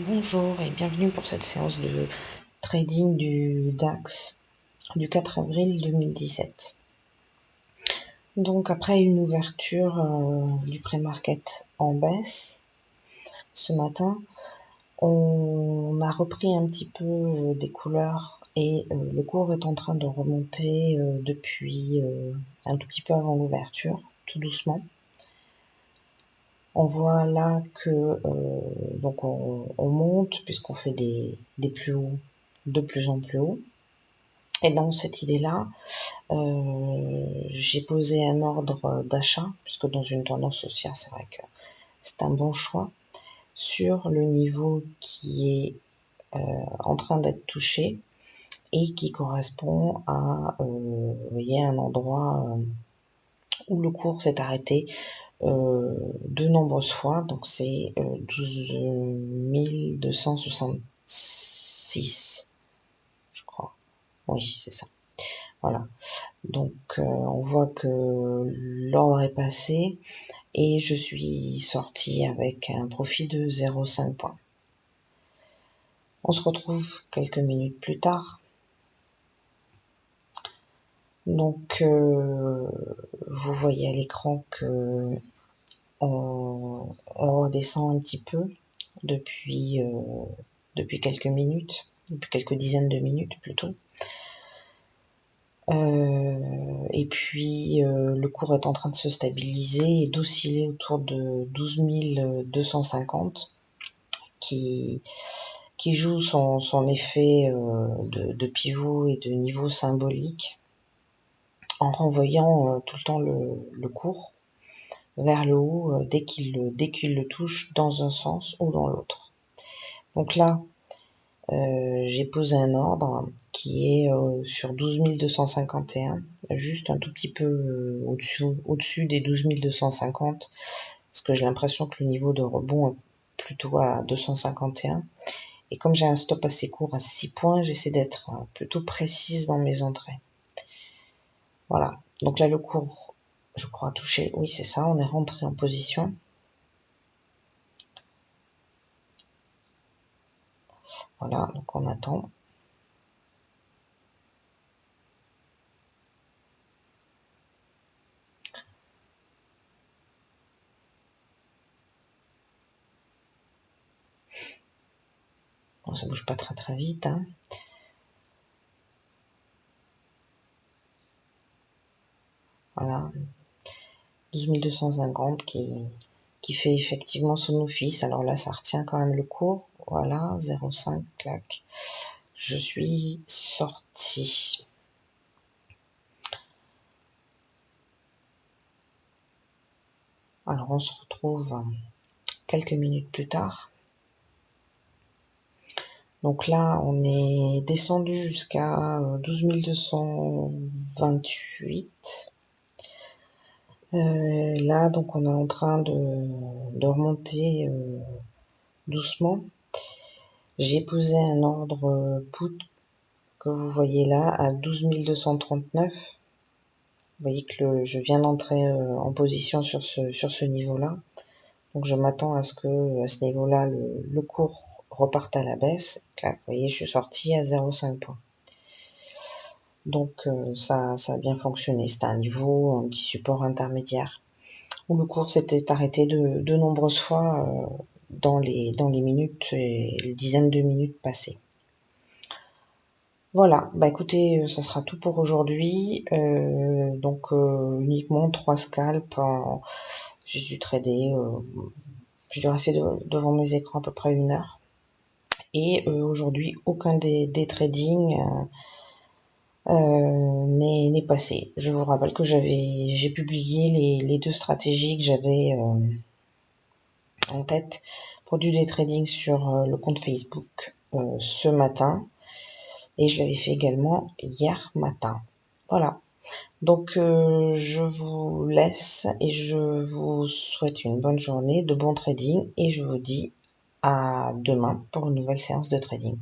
Bonjour et bienvenue pour cette séance de trading du DAX du 4 avril 2017. Donc après une ouverture du pré-market en baisse ce matin, on a repris un petit peu des couleurs et le cours est en train de remonter depuis un tout petit peu avant l'ouverture, tout doucement. On voit là que donc on monte puisqu'on fait des plus hauts de plus en plus haut. Et dans cette idée-là, j'ai posé un ordre d'achat, puisque dans une tendance haussière, c'est vrai que c'est un bon choix, sur le niveau qui est en train d'être touché et qui correspond à, vous voyez, un endroit où le cours s'est arrêté de nombreuses fois, donc c'est 12 266, je crois. Oui, c'est ça. Voilà. Donc on voit que l'ordre est passé et je suis sortie avec un profit de 0,5 points. On se retrouve quelques minutes plus tard. Donc vous voyez à l'écran que on redescend un petit peu depuis quelques minutes, depuis quelques dizaines de minutes plutôt. Et puis le cours est en train de se stabiliser et d'osciller autour de 12 250 qui joue son effet de pivot et de niveau symbolique en renvoyant tout le temps le cours vers le haut dès qu'il le touche dans un sens ou dans l'autre. Donc là, j'ai posé un ordre qui est sur 12 251, juste un tout petit peu au-dessus des 12 250, parce que j'ai l'impression que le niveau de rebond est plutôt à 251. Et comme j'ai un stop assez court à 6 points, j'essaie d'être plutôt précise dans mes entrées. Voilà, donc là le cours, je crois, a touché, oui c'est ça, on est rentré en position. Voilà, donc on attend. Bon, ça bouge pas très vite, hein. Voilà, 12 250 qui fait effectivement son office. Alors là, ça retient quand même le cours. Voilà, 0,5, clac. Je suis sortie. Alors, on se retrouve quelques minutes plus tard. Donc là, on est descendu jusqu'à 12 228. Là, donc, on est en train de remonter doucement. J'ai posé un ordre put que vous voyez là à 12 239. Vous voyez que je viens d'entrer en position sur ce niveau-là. Donc je m'attends à ce que à ce niveau-là, le cours reparte à la baisse. Là, vous voyez, je suis sortie à 0,5 points. Donc ça a bien fonctionné. C'était un niveau, un petit support intermédiaire où le cours s'était arrêté de nombreuses fois dans les minutes et les dizaines de minutes passées. Voilà, bah écoutez, ça sera tout pour aujourd'hui. Donc uniquement 3 scalps. J'ai dû trader, j'ai dû rester devant mes écrans à peu près 1 heure. Et aujourd'hui, aucun des tradings n'est passé. Je vous rappelle que j'ai publié les 2 stratégies que j'avais en tête pour du day trading sur le compte Facebook ce matin. Et je l'avais fait également hier matin. Voilà. Donc je vous laisse et je vous souhaite une bonne journée, de bon trading et je vous dis à demain pour une nouvelle séance de trading.